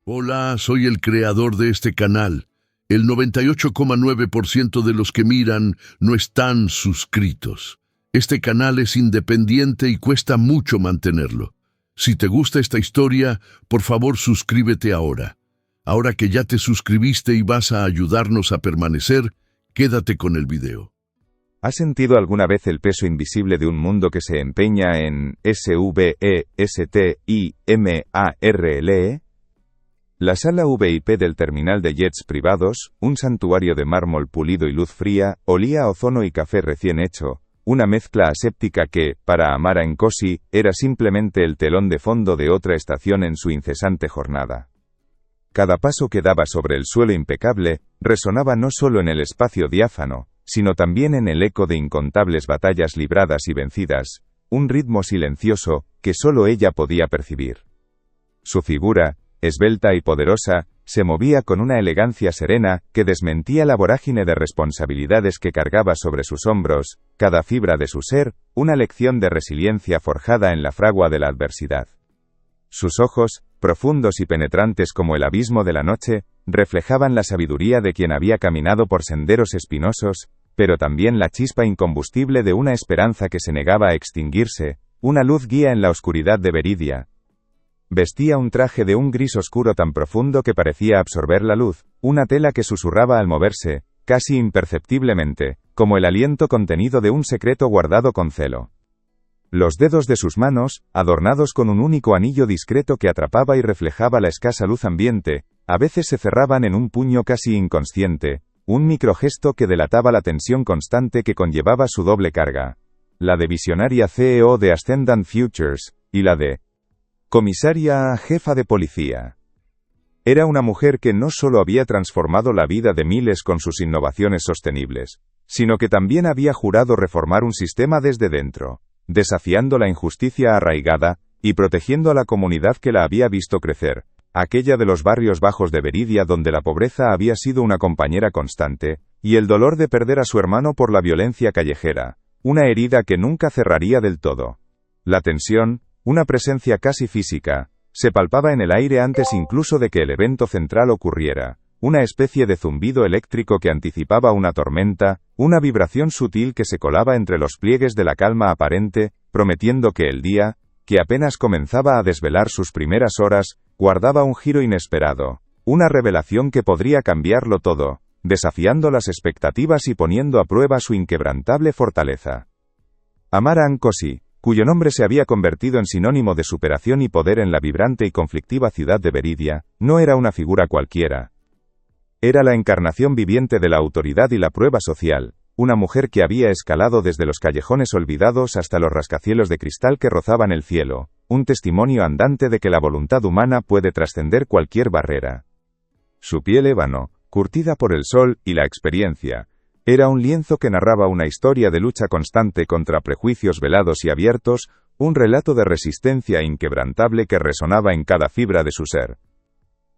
Hola, soy el creador de este canal. El 98,9% de los que miran no están suscritos. Este canal es independiente y cuesta mucho mantenerlo. Si te gusta esta historia, por favor suscríbete ahora. Ahora que ya te suscribiste y vas a ayudarnos a permanecer, quédate con el video. ¿Has sentido alguna vez el peso invisible de un mundo que se empeña en SVESTIMARLE? La sala VIP del terminal de jets privados, un santuario de mármol pulido y luz fría, olía a ozono y café recién hecho, una mezcla aséptica que, para Amara Nkosi, era simplemente el telón de fondo de otra estación en su incesante jornada. Cada paso que daba sobre el suelo impecable, resonaba no solo en el espacio diáfano, sino también en el eco de incontables batallas libradas y vencidas, un ritmo silencioso, que solo ella podía percibir. Su figura, esbelta y poderosa, se movía con una elegancia serena, que desmentía la vorágine de responsabilidades que cargaba sobre sus hombros, cada fibra de su ser, una lección de resiliencia forjada en la fragua de la adversidad. Sus ojos, profundos y penetrantes como el abismo de la noche, reflejaban la sabiduría de quien había caminado por senderos espinosos, pero también la chispa incombustible de una esperanza que se negaba a extinguirse, una luz guía en la oscuridad de Veridia. Vestía un traje de un gris oscuro tan profundo que parecía absorber la luz, una tela que susurraba al moverse, casi imperceptiblemente, como el aliento contenido de un secreto guardado con celo. Los dedos de sus manos, adornados con un único anillo discreto que atrapaba y reflejaba la escasa luz ambiente, a veces se cerraban en un puño casi inconsciente, un microgesto que delataba la tensión constante que conllevaba su doble carga. La de visionaria CEO de Ascendant Futures, y la de comisaria jefa de policía. Era una mujer que no solo había transformado la vida de miles con sus innovaciones sostenibles, sino que también había jurado reformar un sistema desde dentro, desafiando la injusticia arraigada, y protegiendo a la comunidad que la había visto crecer, aquella de los barrios bajos de Veridia donde la pobreza había sido una compañera constante, y el dolor de perder a su hermano por la violencia callejera, una herida que nunca cerraría del todo. La tensión, una presencia casi física, se palpaba en el aire antes incluso de que el evento central ocurriera, una especie de zumbido eléctrico que anticipaba una tormenta, una vibración sutil que se colaba entre los pliegues de la calma aparente, prometiendo que el día, que apenas comenzaba a desvelar sus primeras horas, guardaba un giro inesperado, una revelación que podría cambiarlo todo, desafiando las expectativas y poniendo a prueba su inquebrantable fortaleza. Amara Nkosi, cuyo nombre se había convertido en sinónimo de superación y poder en la vibrante y conflictiva ciudad de Veridia, no era una figura cualquiera. Era la encarnación viviente de la autoridad y la prueba social, una mujer que había escalado desde los callejones olvidados hasta los rascacielos de cristal que rozaban el cielo, un testimonio andante de que la voluntad humana puede trascender cualquier barrera. Su piel ébano, curtida por el sol y la experiencia, era un lienzo que narraba una historia de lucha constante contra prejuicios velados y abiertos, un relato de resistencia inquebrantable que resonaba en cada fibra de su ser.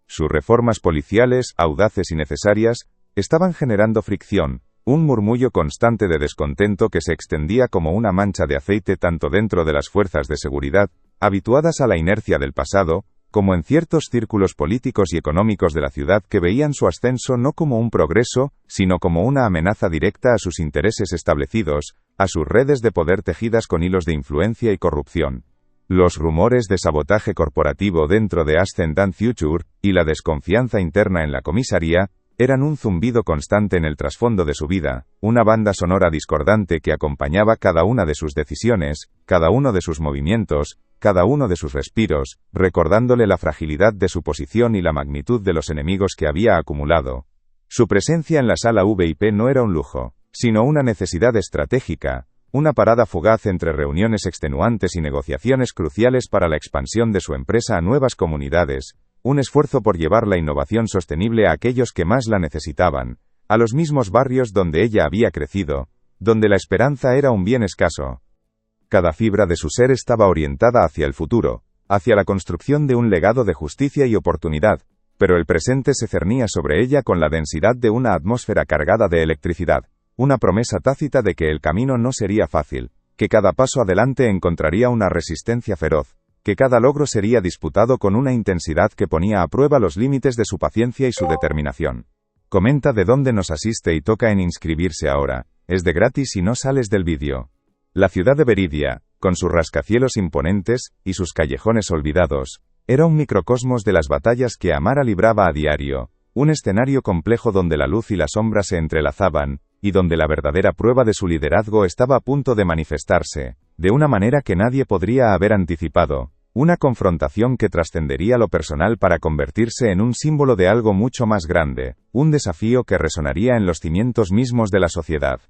Sus reformas policiales, audaces y necesarias, estaban generando fricción, un murmullo constante de descontento que se extendía como una mancha de aceite tanto dentro de las fuerzas de seguridad, habituadas a la inercia del pasado, como en ciertos círculos políticos y económicos de la ciudad que veían su ascenso no como un progreso, sino como una amenaza directa a sus intereses establecidos, a sus redes de poder tejidas con hilos de influencia y corrupción. Los rumores de sabotaje corporativo dentro de Ascendant Future, y la desconfianza interna en la comisaría, eran un zumbido constante en el trasfondo de su vida, una banda sonora discordante que acompañaba cada una de sus decisiones, cada uno de sus movimientos, cada uno de sus respiros, recordándole la fragilidad de su posición y la magnitud de los enemigos que había acumulado. Su presencia en la sala VIP no era un lujo, sino una necesidad estratégica, una parada fugaz entre reuniones extenuantes y negociaciones cruciales para la expansión de su empresa a nuevas comunidades, un esfuerzo por llevar la innovación sostenible a aquellos que más la necesitaban, a los mismos barrios donde ella había crecido, donde la esperanza era un bien escaso. Cada fibra de su ser estaba orientada hacia el futuro, hacia la construcción de un legado de justicia y oportunidad, pero el presente se cernía sobre ella con la densidad de una atmósfera cargada de electricidad, una promesa tácita de que el camino no sería fácil, que cada paso adelante encontraría una resistencia feroz, que cada logro sería disputado con una intensidad que ponía a prueba los límites de su paciencia y su determinación. Comenta de dónde nos asiste y toca en inscribirse ahora. Es de gratis y no sales del vídeo. La ciudad de Veridia, con sus rascacielos imponentes y sus callejones olvidados, era un microcosmos de las batallas que Amara libraba a diario, un escenario complejo donde la luz y la sombra se entrelazaban, y donde la verdadera prueba de su liderazgo estaba a punto de manifestarse, de una manera que nadie podría haber anticipado, una confrontación que trascendería lo personal para convertirse en un símbolo de algo mucho más grande, un desafío que resonaría en los cimientos mismos de la sociedad.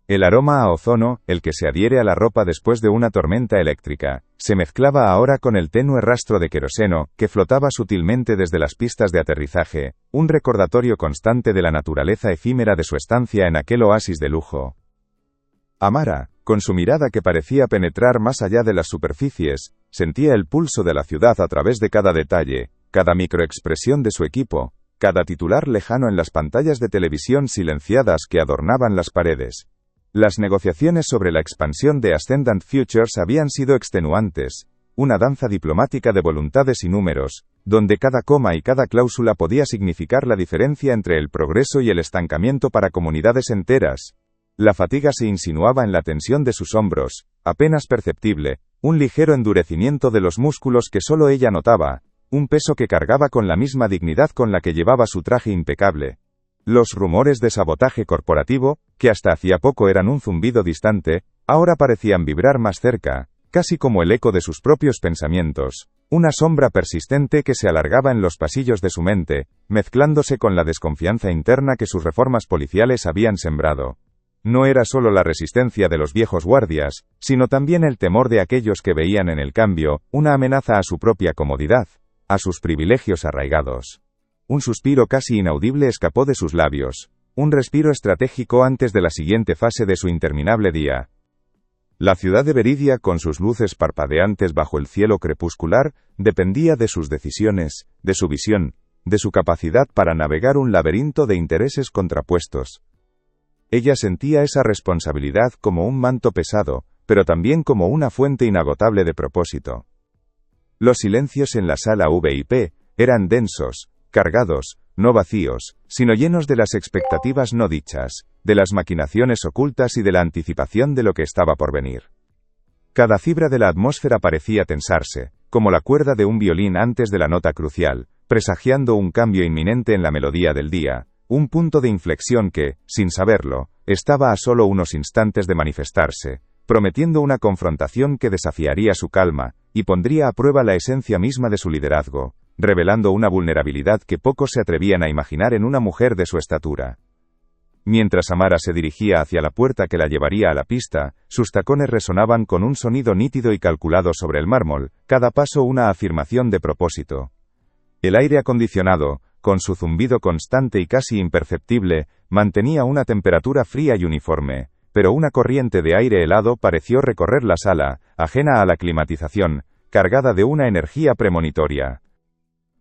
El aroma a ozono, el que se adhiere a la ropa después de una tormenta eléctrica, se mezclaba ahora con el tenue rastro de queroseno que flotaba sutilmente desde las pistas de aterrizaje, un recordatorio constante de la naturaleza efímera de su estancia en aquel oasis de lujo. Amara, con su mirada que parecía penetrar más allá de las superficies, sentía el pulso de la ciudad a través de cada detalle, cada microexpresión de su equipo, cada titular lejano en las pantallas de televisión silenciadas que adornaban las paredes. Las negociaciones sobre la expansión de Ascendant Futures habían sido extenuantes, una danza diplomática de voluntades y números, donde cada coma y cada cláusula podía significar la diferencia entre el progreso y el estancamiento para comunidades enteras. La fatiga se insinuaba en la tensión de sus hombros, apenas perceptible, un ligero endurecimiento de los músculos que solo ella notaba, un peso que cargaba con la misma dignidad con la que llevaba su traje impecable. Los rumores de sabotaje corporativo, que hasta hacía poco eran un zumbido distante, ahora parecían vibrar más cerca, casi como el eco de sus propios pensamientos, una sombra persistente que se alargaba en los pasillos de su mente, mezclándose con la desconfianza interna que sus reformas policiales habían sembrado. No era solo la resistencia de los viejos guardias, sino también el temor de aquellos que veían en el cambio una amenaza a su propia comodidad, a sus privilegios arraigados. Un suspiro casi inaudible escapó de sus labios, un respiro estratégico antes de la siguiente fase de su interminable día. La ciudad de Veridia, con sus luces parpadeantes bajo el cielo crepuscular, dependía de sus decisiones, de su visión, de su capacidad para navegar un laberinto de intereses contrapuestos. Ella sentía esa responsabilidad como un manto pesado, pero también como una fuente inagotable de propósito. Los silencios en la sala VIP eran densos, cargados, no vacíos, sino llenos de las expectativas no dichas, de las maquinaciones ocultas y de la anticipación de lo que estaba por venir. Cada fibra de la atmósfera parecía tensarse, como la cuerda de un violín antes de la nota crucial, presagiando un cambio inminente en la melodía del día, un punto de inflexión que, sin saberlo, estaba a solo unos instantes de manifestarse, prometiendo una confrontación que desafiaría su calma, y pondría a prueba la esencia misma de su liderazgo, revelando una vulnerabilidad que pocos se atrevían a imaginar en una mujer de su estatura. Mientras Amara se dirigía hacia la puerta que la llevaría a la pista, sus tacones resonaban con un sonido nítido y calculado sobre el mármol, cada paso una afirmación de propósito. El aire acondicionado, con su zumbido constante y casi imperceptible, mantenía una temperatura fría y uniforme, pero una corriente de aire helado pareció recorrer la sala, ajena a la climatización, cargada de una energía premonitoria.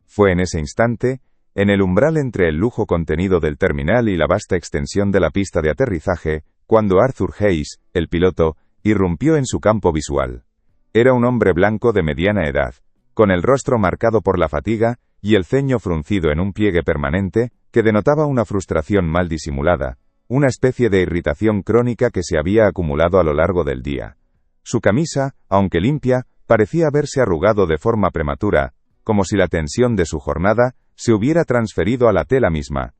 Fue en ese instante, en el umbral entre el lujo contenido del terminal y la vasta extensión de la pista de aterrizaje, cuando Arthur Hayes, el piloto, irrumpió en su campo visual. Era un hombre blanco de mediana edad, con el rostro marcado por la fatiga, y el ceño fruncido en un pliegue permanente, que denotaba una frustración mal disimulada, una especie de irritación crónica que se había acumulado a lo largo del día. Su camisa, aunque limpia, parecía haberse arrugado de forma prematura, como si la tensión de su jornada se hubiera transferido a la tela misma.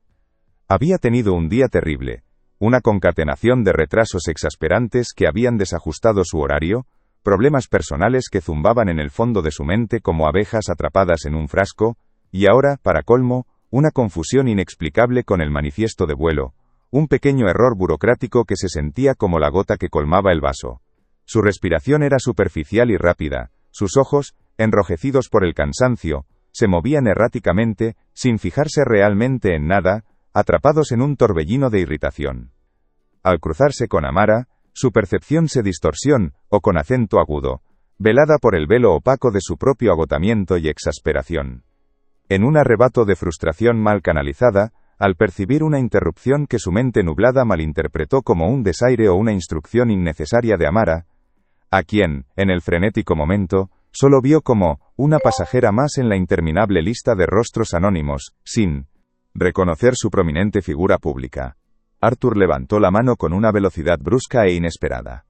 Había tenido un día terrible, una concatenación de retrasos exasperantes que habían desajustado su horario, problemas personales que zumbaban en el fondo de su mente como abejas atrapadas en un frasco, y ahora, para colmo, una confusión inexplicable con el manifiesto de vuelo, un pequeño error burocrático que se sentía como la gota que colmaba el vaso. Su respiración era superficial y rápida, sus ojos, enrojecidos por el cansancio, se movían erráticamente, sin fijarse realmente en nada, atrapados en un torbellino de irritación. Al cruzarse con Amara, su percepción se distorsionó, o con acento agudo, velada por el velo opaco de su propio agotamiento y exasperación. En un arrebato de frustración mal canalizada, al percibir una interrupción que su mente nublada malinterpretó como un desaire o una instrucción innecesaria de Amara, a quien, en el frenético momento, Solo vio como una pasajera más en la interminable lista de rostros anónimos, sin reconocer su prominente figura pública. Arthur levantó la mano con una velocidad brusca e inesperada.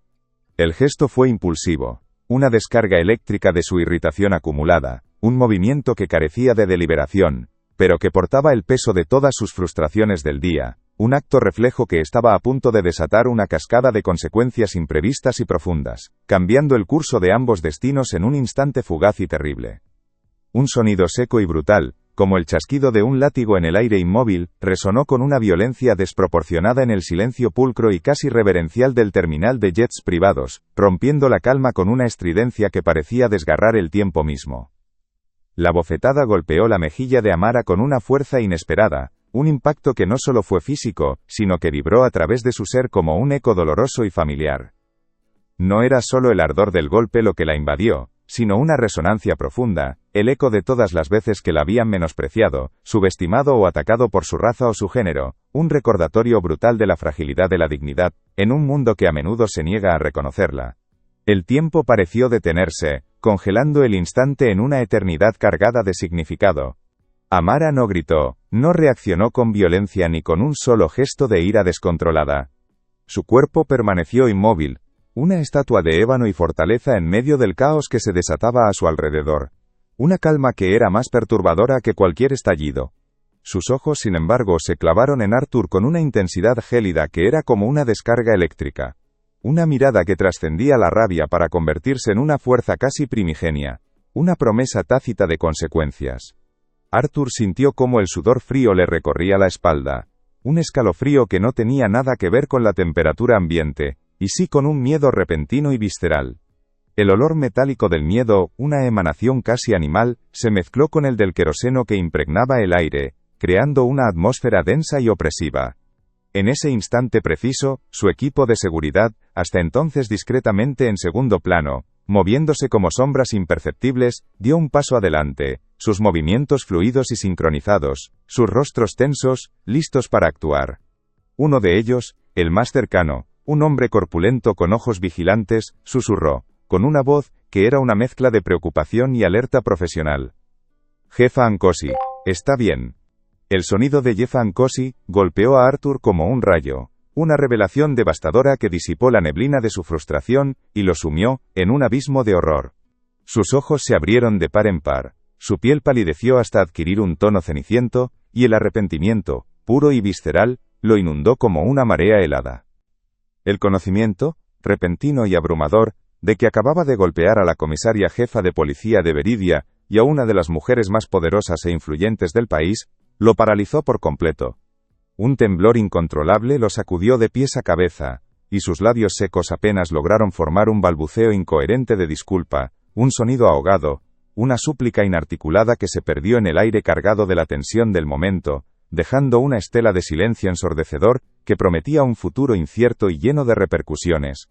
El gesto fue impulsivo, una descarga eléctrica de su irritación acumulada, un movimiento que carecía de deliberación, pero que portaba el peso de todas sus frustraciones del día, un acto reflejo que estaba a punto de desatar una cascada de consecuencias imprevistas y profundas, cambiando el curso de ambos destinos en un instante fugaz y terrible. Un sonido seco y brutal, como el chasquido de un látigo en el aire inmóvil, resonó con una violencia desproporcionada en el silencio pulcro y casi reverencial del terminal de jets privados, rompiendo la calma con una estridencia que parecía desgarrar el tiempo mismo. La bofetada golpeó la mejilla de Amara con una fuerza inesperada, un impacto que no solo fue físico, sino que vibró a través de su ser como un eco doloroso y familiar. No era solo el ardor del golpe lo que la invadió, sino una resonancia profunda, el eco de todas las veces que la habían menospreciado, subestimado o atacado por su raza o su género, un recordatorio brutal de la fragilidad de la dignidad, en un mundo que a menudo se niega a reconocerla. El tiempo pareció detenerse, congelando el instante en una eternidad cargada de significado. Amara no gritó, no reaccionó con violencia ni con un solo gesto de ira descontrolada. Su cuerpo permaneció inmóvil, una estatua de ébano y fortaleza en medio del caos que se desataba a su alrededor. Una calma que era más perturbadora que cualquier estallido. Sus ojos, sin embargo, se clavaron en Arthur con una intensidad gélida que era como una descarga eléctrica. Una mirada que trascendía la rabia para convertirse en una fuerza casi primigenia. Una promesa tácita de consecuencias. Arthur sintió cómo el sudor frío le recorría la espalda. Un escalofrío que no tenía nada que ver con la temperatura ambiente, y sí con un miedo repentino y visceral. El olor metálico del miedo, una emanación casi animal, se mezcló con el del queroseno que impregnaba el aire, creando una atmósfera densa y opresiva. En ese instante preciso, su equipo de seguridad, hasta entonces discretamente en segundo plano, moviéndose como sombras imperceptibles, dio un paso adelante, sus movimientos fluidos y sincronizados, sus rostros tensos, listos para actuar. Uno de ellos, el más cercano, un hombre corpulento con ojos vigilantes, susurró, con una voz que era una mezcla de preocupación y alerta profesional. Jefa Nkosi, está bien. El sonido de Jefa Nkosi golpeó a Arthur como un rayo, una revelación devastadora que disipó la neblina de su frustración y lo sumió en un abismo de horror. Sus ojos se abrieron de par en par, su piel palideció hasta adquirir un tono ceniciento, y el arrepentimiento, puro y visceral, lo inundó como una marea helada. El conocimiento, repentino y abrumador, de que acababa de golpear a la comisaria jefa de policía de Veridia y a una de las mujeres más poderosas e influyentes del país, lo paralizó por completo. Un temblor incontrolable lo sacudió de pies a cabeza, y sus labios secos apenas lograron formar un balbuceo incoherente de disculpa, un sonido ahogado, una súplica inarticulada que se perdió en el aire cargado de la tensión del momento, dejando una estela de silencio ensordecedor que prometía un futuro incierto y lleno de repercusiones.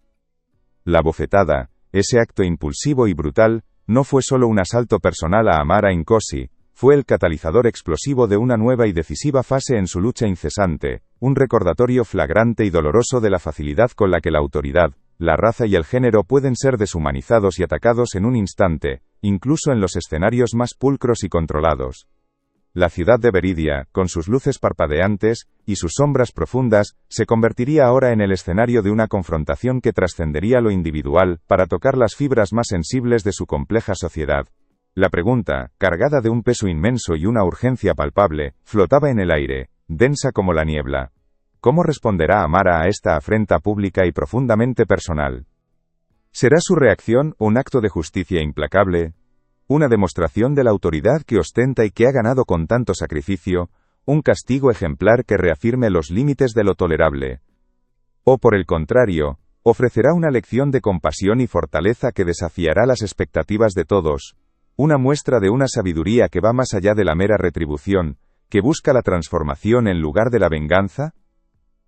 La bofetada, ese acto impulsivo y brutal, no fue solo un asalto personal a Amara Nkosi, fue el catalizador explosivo de una nueva y decisiva fase en su lucha incesante, un recordatorio flagrante y doloroso de la facilidad con la que la autoridad, la raza y el género pueden ser deshumanizados y atacados en un instante, incluso en los escenarios más pulcros y controlados. La ciudad de Veridia, con sus luces parpadeantes y sus sombras profundas, se convertiría ahora en el escenario de una confrontación que trascendería lo individual para tocar las fibras más sensibles de su compleja sociedad. La pregunta, cargada de un peso inmenso y una urgencia palpable, flotaba en el aire, densa como la niebla. ¿Cómo responderá Amara a esta afrenta pública y profundamente personal? ¿Será su reacción un acto de justicia implacable? ¿Una demostración de la autoridad que ostenta y que ha ganado con tanto sacrificio? ¿Un castigo ejemplar que reafirme los límites de lo tolerable? ¿O por el contrario, ofrecerá una lección de compasión y fortaleza que desafiará las expectativas de todos? Una muestra de una sabiduría que va más allá de la mera retribución, que busca la transformación en lugar de la venganza?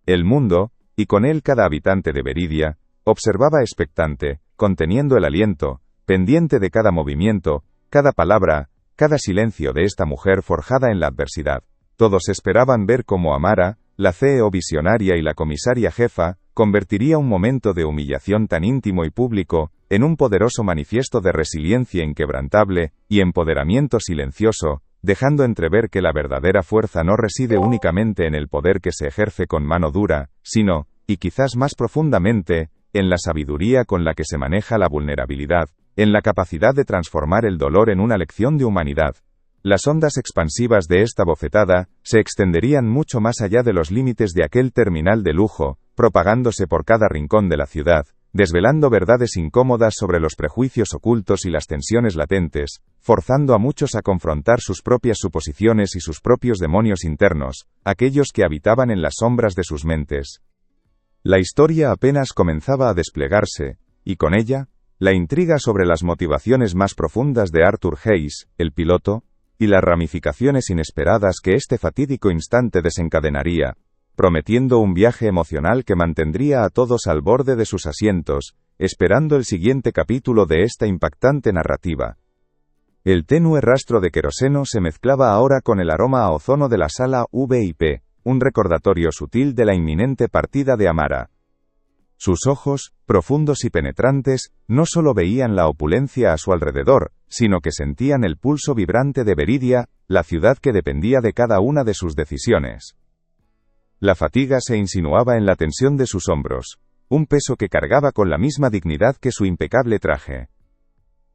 El mundo, y con él cada habitante de Veridia, observaba expectante, conteniendo el aliento, pendiente de cada movimiento, cada palabra, cada silencio de esta mujer forjada en la adversidad. Todos esperaban ver cómo Amara, la CEO visionaria y la comisaria jefa, convertiría un momento de humillación tan íntimo y público, en un poderoso manifiesto de resiliencia inquebrantable y empoderamiento silencioso, dejando entrever que la verdadera fuerza no reside únicamente en el poder que se ejerce con mano dura, sino, y quizás más profundamente, en la sabiduría con la que se maneja la vulnerabilidad, en la capacidad de transformar el dolor en una lección de humanidad. Las ondas expansivas de esta bofetada se extenderían mucho más allá de los límites de aquel terminal de lujo, propagándose por cada rincón de la ciudad, desvelando verdades incómodas sobre los prejuicios ocultos y las tensiones latentes, forzando a muchos a confrontar sus propias suposiciones y sus propios demonios internos, aquellos que habitaban en las sombras de sus mentes. La historia apenas comenzaba a desplegarse, y con ella, la intriga sobre las motivaciones más profundas de Arthur Hayes, el piloto, y las ramificaciones inesperadas que este fatídico instante desencadenaría, prometiendo un viaje emocional que mantendría a todos al borde de sus asientos, esperando el siguiente capítulo de esta impactante narrativa. El tenue rastro de queroseno se mezclaba ahora con el aroma a ozono de la sala VIP, un recordatorio sutil de la inminente partida de Amara. Sus ojos, profundos y penetrantes, no solo veían la opulencia a su alrededor, sino que sentían el pulso vibrante de Veridia, la ciudad que dependía de cada una de sus decisiones. La fatiga se insinuaba en la tensión de sus hombros, un peso que cargaba con la misma dignidad que su impecable traje.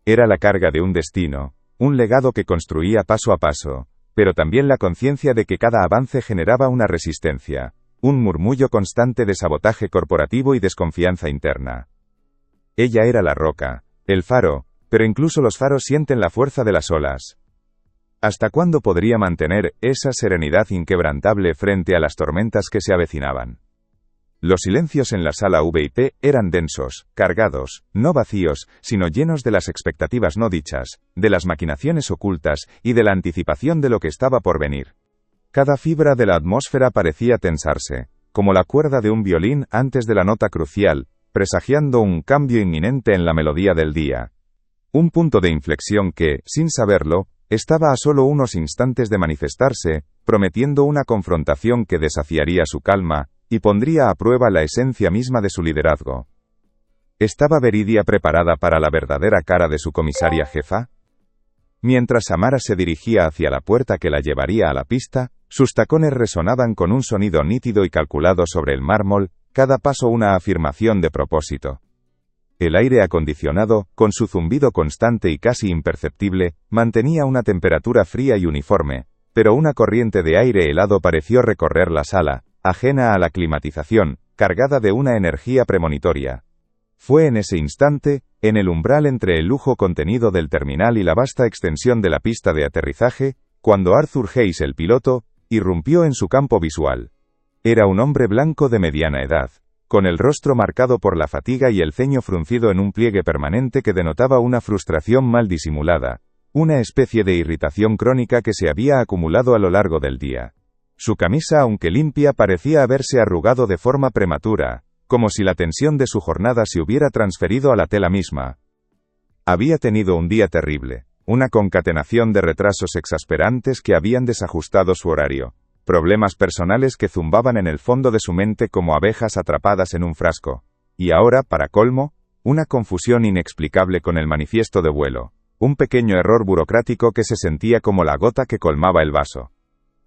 Era la carga de un destino, un legado que construía paso a paso, pero también la conciencia de que cada avance generaba una resistencia, un murmullo constante de sabotaje corporativo y desconfianza interna. Ella era la roca, el faro, pero incluso los faros sienten la fuerza de las olas. ¿Hasta cuándo podría mantener esa serenidad inquebrantable frente a las tormentas que se avecinaban? Los silencios en la sala VIP eran densos, cargados, no vacíos, sino llenos de las expectativas no dichas, de las maquinaciones ocultas y de la anticipación de lo que estaba por venir. Cada fibra de la atmósfera parecía tensarse, como la cuerda de un violín antes de la nota crucial, presagiando un cambio inminente en la melodía del día. Un punto de inflexión que, sin saberlo, estaba a solo unos instantes de manifestarse, prometiendo una confrontación que desafiaría su calma, y pondría a prueba la esencia misma de su liderazgo. ¿Estaba Veridia preparada para la verdadera cara de su comisaria jefa? Mientras Amara se dirigía hacia la puerta que la llevaría a la pista, sus tacones resonaban con un sonido nítido y calculado sobre el mármol, cada paso una afirmación de propósito. El aire acondicionado, con su zumbido constante y casi imperceptible, mantenía una temperatura fría y uniforme, pero una corriente de aire helado pareció recorrer la sala, ajena a la climatización, cargada de una energía premonitoria. Fue en ese instante, en el umbral entre el lujo contenido del terminal y la vasta extensión de la pista de aterrizaje, cuando Arthur Hayes, el piloto, irrumpió en su campo visual. Era un hombre blanco de mediana edad, con el rostro marcado por la fatiga y el ceño fruncido en un pliegue permanente que denotaba una frustración mal disimulada, una especie de irritación crónica que se había acumulado a lo largo del día. Su camisa, aunque limpia, parecía haberse arrugado de forma prematura, como si la tensión de su jornada se hubiera transferido a la tela misma. Había tenido un día terrible, una concatenación de retrasos exasperantes que habían desajustado su horario, problemas personales que zumbaban en el fondo de su mente como abejas atrapadas en un frasco, y ahora, para colmo, una confusión inexplicable con el manifiesto de vuelo, un pequeño error burocrático que se sentía como la gota que colmaba el vaso.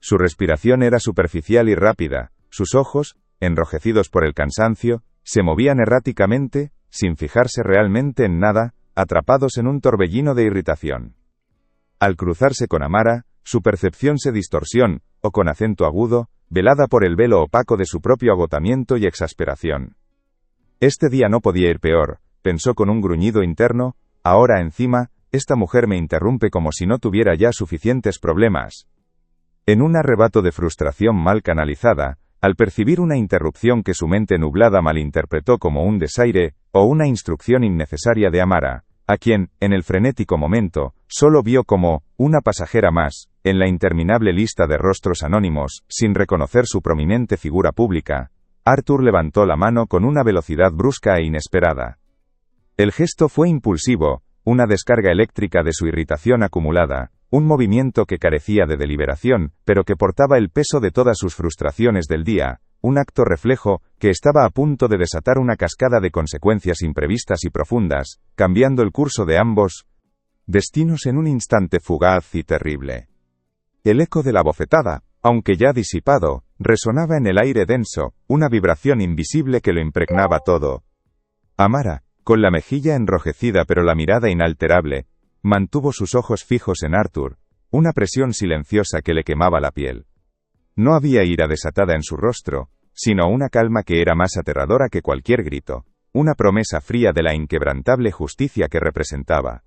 Su respiración era superficial y rápida, sus ojos, enrojecidos por el cansancio, se movían erráticamente, sin fijarse realmente en nada, atrapados en un torbellino de irritación. Al cruzarse con Amara, su percepción se distorsionó, o con acento agudo, velada por el velo opaco de su propio agotamiento y exasperación. Este día no podía ir peor, pensó con un gruñido interno, ahora encima, esta mujer me interrumpe como si no tuviera ya suficientes problemas. En un arrebato de frustración mal canalizada, al percibir una interrupción que su mente nublada malinterpretó como un desaire, o una instrucción innecesaria de Amara, a quien, en el frenético momento, solo vio como una pasajera más, en la interminable lista de rostros anónimos, sin reconocer su prominente figura pública, Arthur levantó la mano con una velocidad brusca e inesperada. El gesto fue impulsivo, una descarga eléctrica de su irritación acumulada, un movimiento que carecía de deliberación, pero que portaba el peso de todas sus frustraciones del día, un acto reflejo que estaba a punto de desatar una cascada de consecuencias imprevistas y profundas, cambiando el curso de ambos destinos en un instante fugaz y terrible. El eco de la bofetada, aunque ya disipado, resonaba en el aire denso, una vibración invisible que lo impregnaba todo. Amara, con la mejilla enrojecida pero la mirada inalterable, mantuvo sus ojos fijos en Arthur, una presión silenciosa que le quemaba la piel. No había ira desatada en su rostro, sino una calma que era más aterradora que cualquier grito, una promesa fría de la inquebrantable justicia que representaba.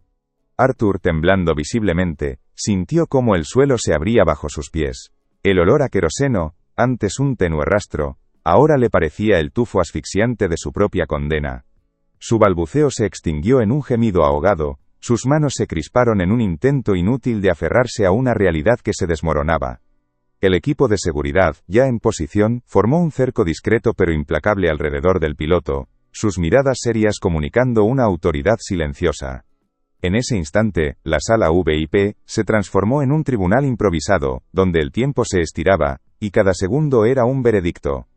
Arthur, temblando visiblemente, sintió cómo el suelo se abría bajo sus pies. El olor a queroseno, antes un tenue rastro, ahora le parecía el tufo asfixiante de su propia condena. Su balbuceo se extinguió en un gemido ahogado, sus manos se crisparon en un intento inútil de aferrarse a una realidad que se desmoronaba. El equipo de seguridad, ya en posición, formó un cerco discreto pero implacable alrededor del piloto, sus miradas serias comunicando una autoridad silenciosa. En ese instante, la sala VIP se transformó en un tribunal improvisado, donde el tiempo se estiraba, y cada segundo era un veredicto.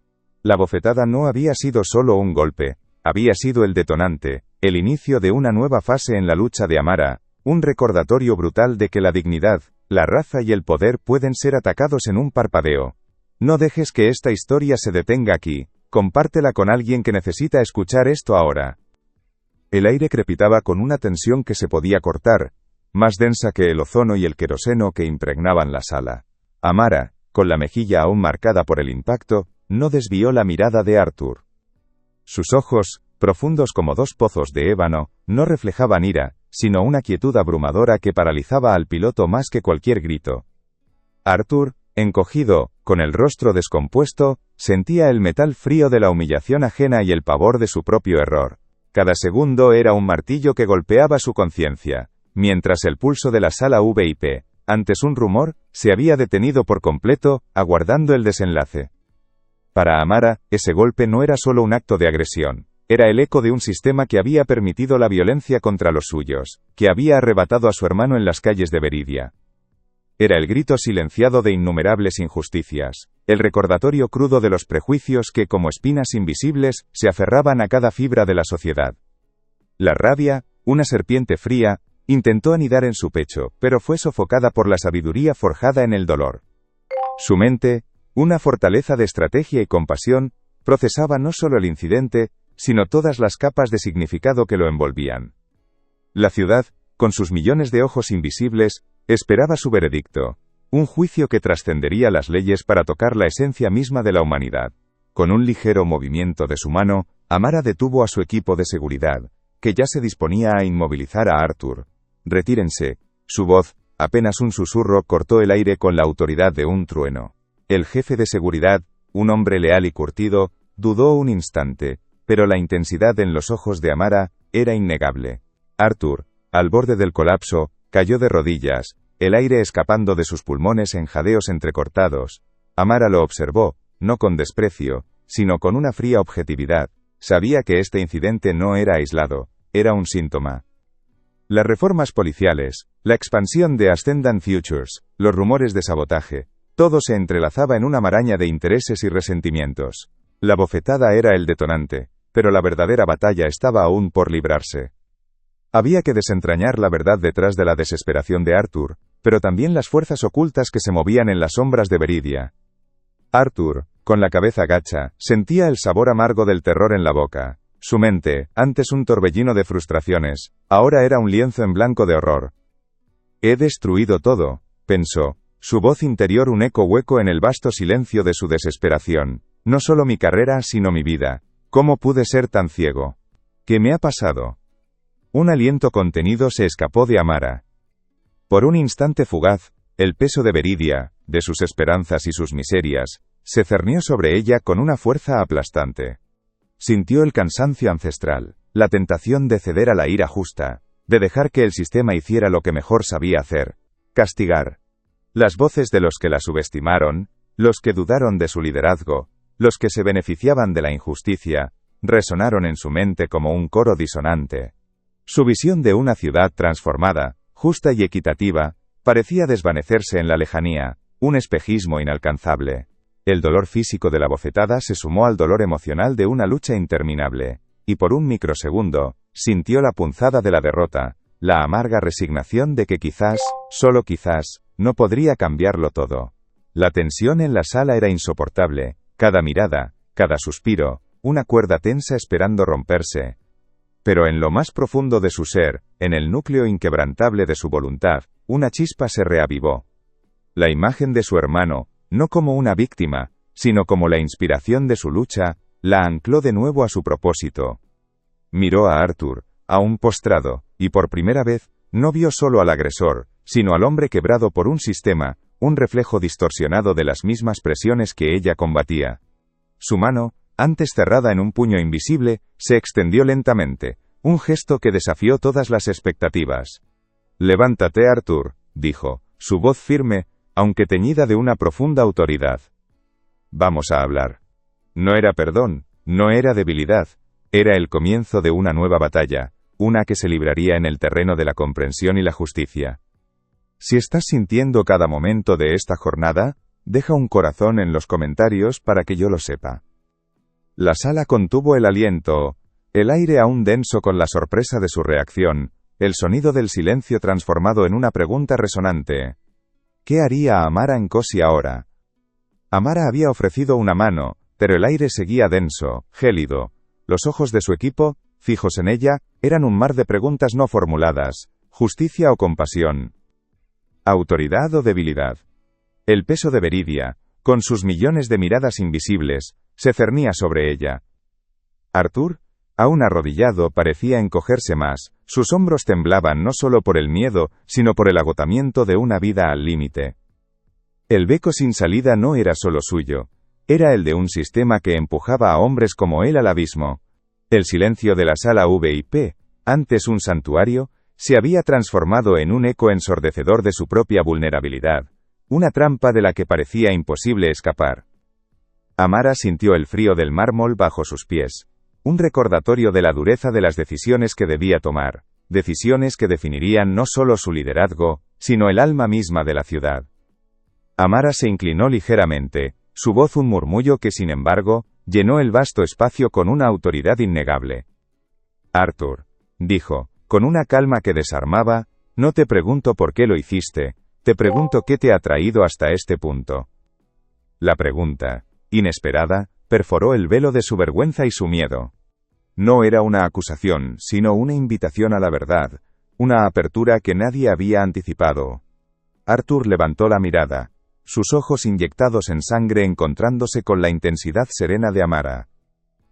La bofetada no había sido solo un golpe, había sido el detonante, el inicio de una nueva fase en la lucha de Amara, un recordatorio brutal de que la dignidad, la raza y el poder pueden ser atacados en un parpadeo. No dejes que esta historia se detenga aquí, compártela con alguien que necesita escuchar esto ahora. El aire crepitaba con una tensión que se podía cortar, más densa que el ozono y el queroseno que impregnaban la sala. Amara, con la mejilla aún marcada por el impacto, no desvió la mirada de Arthur. Sus ojos, profundos como dos pozos de ébano, no reflejaban ira, sino una quietud abrumadora que paralizaba al piloto más que cualquier grito. Arthur, encogido, con el rostro descompuesto, sentía el metal frío de la humillación ajena y el pavor de su propio error. Cada segundo era un martillo que golpeaba su conciencia, mientras el pulso de la sala VIP, antes un rumor, se había detenido por completo, aguardando el desenlace. Para Amara, ese golpe no era solo un acto de agresión, era el eco de un sistema que había permitido la violencia contra los suyos, que había arrebatado a su hermano en las calles de Veridia. Era el grito silenciado de innumerables injusticias, el recordatorio crudo de los prejuicios que, como espinas invisibles, se aferraban a cada fibra de la sociedad. La rabia, una serpiente fría, intentó anidar en su pecho, pero fue sofocada por la sabiduría forjada en el dolor. Su mente, una fortaleza de estrategia y compasión, procesaba no solo el incidente, sino todas las capas de significado que lo envolvían. La ciudad, con sus millones de ojos invisibles, esperaba su veredicto, un juicio que trascendería las leyes para tocar la esencia misma de la humanidad. Con un ligero movimiento de su mano, Amara detuvo a su equipo de seguridad, que ya se disponía a inmovilizar a Arthur. «Retírense». Su voz, apenas un susurro, cortó el aire con la autoridad de un trueno. El jefe de seguridad, un hombre leal y curtido, dudó un instante, pero la intensidad en los ojos de Amara era innegable. Arthur, al borde del colapso, cayó de rodillas, el aire escapando de sus pulmones en jadeos entrecortados. Amara lo observó, no con desprecio, sino con una fría objetividad. Sabía que este incidente no era aislado, era un síntoma. Las reformas policiales, la expansión de Ascendant Futures, los rumores de sabotaje, todo se entrelazaba en una maraña de intereses y resentimientos. La bofetada era el detonante, pero la verdadera batalla estaba aún por librarse. Había que desentrañar la verdad detrás de la desesperación de Arthur, pero también las fuerzas ocultas que se movían en las sombras de Veridia. Arthur, con la cabeza gacha, sentía el sabor amargo del terror en la boca. Su mente, antes un torbellino de frustraciones, ahora era un lienzo en blanco de horror. «He destruido todo», pensó, su voz interior un eco hueco en el vasto silencio de su desesperación. «No solo mi carrera, sino mi vida. ¿Cómo pude ser tan ciego? ¿Qué me ha pasado?» Un aliento contenido se escapó de Amara. Por un instante fugaz, el peso de Veridia, de sus esperanzas y sus miserias, se cernió sobre ella con una fuerza aplastante. Sintió el cansancio ancestral, la tentación de ceder a la ira justa, de dejar que el sistema hiciera lo que mejor sabía hacer: castigar. Las voces de los que la subestimaron, los que dudaron de su liderazgo, los que se beneficiaban de la injusticia, resonaron en su mente como un coro disonante. Su visión de una ciudad transformada, justa y equitativa, parecía desvanecerse en la lejanía, un espejismo inalcanzable. El dolor físico de la bofetada se sumó al dolor emocional de una lucha interminable, y por un microsegundo, sintió la punzada de la derrota, la amarga resignación de que quizás, solo quizás, no podría cambiarlo todo. La tensión en la sala era insoportable, cada mirada, cada suspiro, una cuerda tensa esperando romperse. Pero en lo más profundo de su ser, en el núcleo inquebrantable de su voluntad, una chispa se reavivó. La imagen de su hermano, no como una víctima, sino como la inspiración de su lucha, la ancló de nuevo a su propósito. Miró a Arthur, aún postrado, y por primera vez, no vio solo al agresor, sino al hombre quebrado por un sistema, un reflejo distorsionado de las mismas presiones que ella combatía. Su mano, antes cerrada en un puño invisible, se extendió lentamente, un gesto que desafió todas las expectativas. «Levántate, Arthur», dijo, su voz firme, aunque teñida de una profunda autoridad. «Vamos a hablar». No era perdón, no era debilidad, era el comienzo de una nueva batalla, una que se libraría en el terreno de la comprensión y la justicia. Si estás sintiendo cada momento de esta jornada, deja un corazón en los comentarios para que yo lo sepa. La sala contuvo el aliento, el aire aún denso con la sorpresa de su reacción, el sonido del silencio transformado en una pregunta resonante. ¿Qué haría Amara Nkosi ahora? Amara había ofrecido una mano, pero el aire seguía denso, gélido. Los ojos de su equipo, fijos en ella, eran un mar de preguntas no formuladas, justicia o compasión. Autoridad o debilidad. El peso de Veridia, con sus millones de miradas invisibles, se cernía sobre ella. Arthur, aún arrodillado, parecía encogerse más, sus hombros temblaban no solo por el miedo, sino por el agotamiento de una vida al límite. El beco sin salida no era solo suyo, era el de un sistema que empujaba a hombres como él al abismo. El silencio de la sala VIP, antes un santuario, se había transformado en un eco ensordecedor de su propia vulnerabilidad, una trampa de la que parecía imposible escapar. Amara sintió el frío del mármol bajo sus pies, un recordatorio de la dureza de las decisiones que debía tomar, decisiones que definirían no solo su liderazgo, sino el alma misma de la ciudad. Amara se inclinó ligeramente, su voz un murmullo que sin embargo, llenó el vasto espacio con una autoridad innegable. Arthur, dijo, con una calma que desarmaba, no te pregunto por qué lo hiciste, te pregunto qué te ha traído hasta este punto. La pregunta, inesperada, perforó el velo de su vergüenza y su miedo. No era una acusación, sino una invitación a la verdad, una apertura que nadie había anticipado. Arthur levantó la mirada, sus ojos inyectados en sangre encontrándose con la intensidad serena de Amara.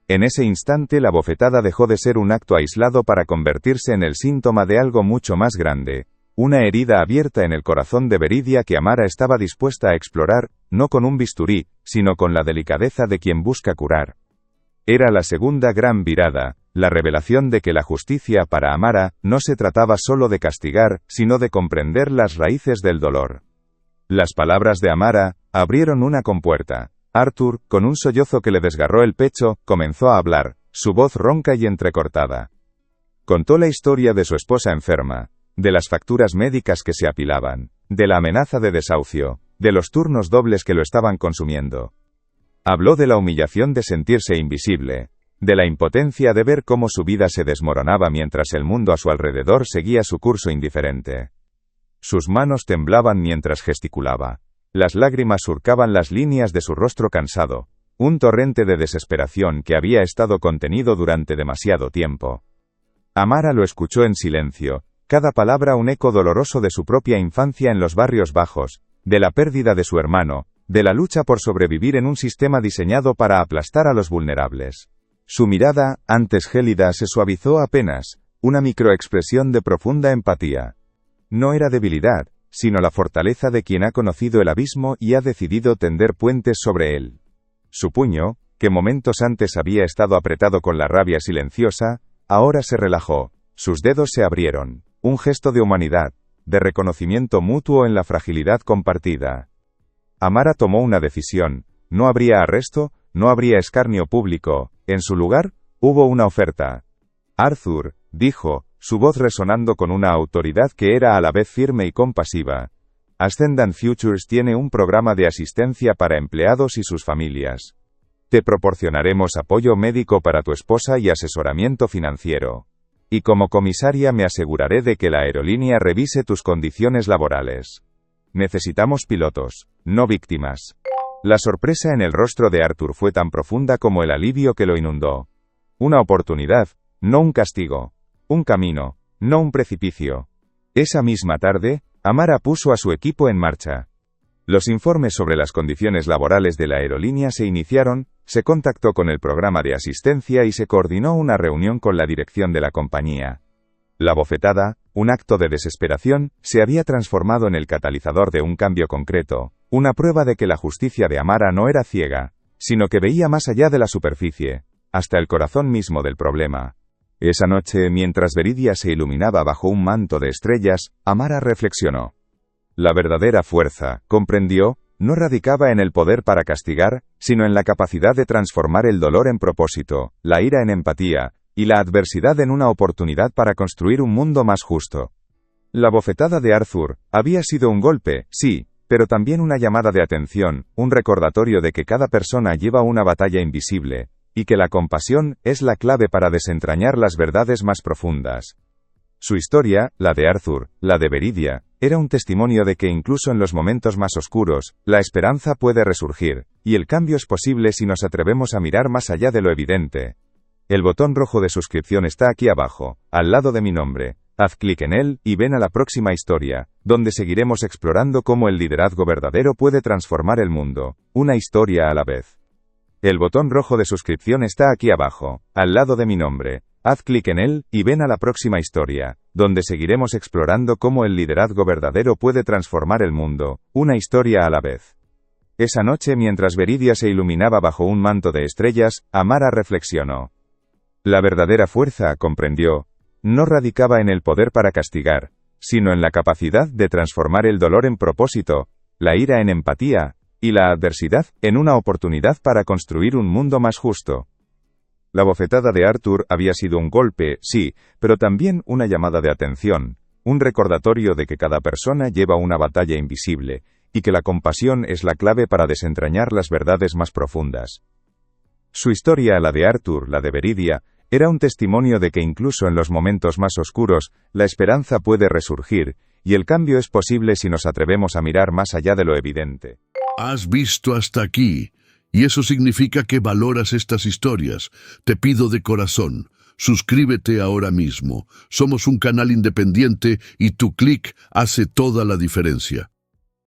En ese instante la bofetada dejó de ser un acto aislado para convertirse en el síntoma de algo mucho más grande, una herida abierta en el corazón de Veridia que Amara estaba dispuesta a explorar, no con un bisturí, sino con la delicadeza de quien busca curar. Era la segunda gran virada, la revelación de que la justicia para Amara no se trataba solo de castigar, sino de comprender las raíces del dolor. Las palabras de Amara abrieron una compuerta. Arthur, con un sollozo que le desgarró el pecho, comenzó a hablar, su voz ronca y entrecortada. Contó la historia de su esposa enferma, de las facturas médicas que se apilaban, de la amenaza de desahucio, de los turnos dobles que lo estaban consumiendo. Habló de la humillación de sentirse invisible, de la impotencia de ver cómo su vida se desmoronaba mientras el mundo a su alrededor seguía su curso indiferente. Sus manos temblaban mientras gesticulaba. Las lágrimas surcaban las líneas de su rostro cansado, un torrente de desesperación que había estado contenido durante demasiado tiempo. Amara lo escuchó en silencio, cada palabra un eco doloroso de su propia infancia en los barrios bajos, de la pérdida de su hermano, de la lucha por sobrevivir en un sistema diseñado para aplastar a los vulnerables. Su mirada, antes gélida, se suavizó apenas, una microexpresión de profunda empatía. No era debilidad, sino la fortaleza de quien ha conocido el abismo y ha decidido tender puentes sobre él. Su puño, que momentos antes había estado apretado con la rabia silenciosa, ahora se relajó, sus dedos se abrieron, un gesto de humanidad, de reconocimiento mutuo en la fragilidad compartida. Amara tomó una decisión, no habría arresto, no habría escarnio público, en su lugar, hubo una oferta. Arthur, dijo, su voz resonando con una autoridad que era a la vez firme y compasiva, Ascendant Futures tiene un programa de asistencia para empleados y sus familias. Te proporcionaremos apoyo médico para tu esposa y asesoramiento financiero. Y como comisaria me aseguraré de que la aerolínea revise tus condiciones laborales. Necesitamos pilotos, no víctimas. La sorpresa en el rostro de Arthur fue tan profunda como el alivio que lo inundó. Una oportunidad, no un castigo. Un camino, no un precipicio. Esa misma tarde, Amara puso a su equipo en marcha. Los informes sobre las condiciones laborales de la aerolínea se iniciaron, se contactó con el programa de asistencia y se coordinó una reunión con la dirección de la compañía. La bofetada, un acto de desesperación, se había transformado en el catalizador de un cambio concreto, una prueba de que la justicia de Amara no era ciega, sino que veía más allá de la superficie, hasta el corazón mismo del problema. Esa noche, mientras Veridia se iluminaba bajo un manto de estrellas, Amara reflexionó. La verdadera fuerza, comprendió, no radicaba en el poder para castigar, sino en la capacidad de transformar el dolor en propósito, la ira en empatía, y la adversidad en una oportunidad para construir un mundo más justo. La bofetada de Arthur había sido un golpe, sí, pero también una llamada de atención, un recordatorio de que cada persona lleva una batalla invisible, y que la compasión es la clave para desentrañar las verdades más profundas. Su historia, la de Arthur, la de Veridia, era un testimonio de que incluso en los momentos más oscuros, la esperanza puede resurgir, y el cambio es posible si nos atrevemos a mirar más allá de lo evidente. El botón rojo de suscripción está aquí abajo, al lado de mi nombre. Haz clic en él, y ven a la próxima historia, donde seguiremos explorando cómo el liderazgo verdadero puede transformar el mundo, una historia a la vez. El botón rojo de suscripción está aquí abajo, al lado de mi nombre. Haz clic en él, y ven a la próxima historia, donde seguiremos explorando cómo el liderazgo verdadero puede transformar el mundo, una historia a la vez. Esa noche, mientras Veridia se iluminaba bajo un manto de estrellas, Amara reflexionó. La verdadera fuerza, comprendió, no radicaba en el poder para castigar, sino en la capacidad de transformar el dolor en propósito, la ira en empatía, y la adversidad en una oportunidad para construir un mundo más justo. La bofetada de Arthur había sido un golpe, sí, pero también una llamada de atención, un recordatorio de que cada persona lleva una batalla invisible, y que la compasión es la clave para desentrañar las verdades más profundas. Su historia, la de Arthur, la de Veridia, era un testimonio de que incluso en los momentos más oscuros, la esperanza puede resurgir, y el cambio es posible si nos atrevemos a mirar más allá de lo evidente. Has visto hasta aquí, y eso significa que valoras estas historias. Te pido de corazón, suscríbete ahora mismo. Somos un canal independiente y tu clic hace toda la diferencia.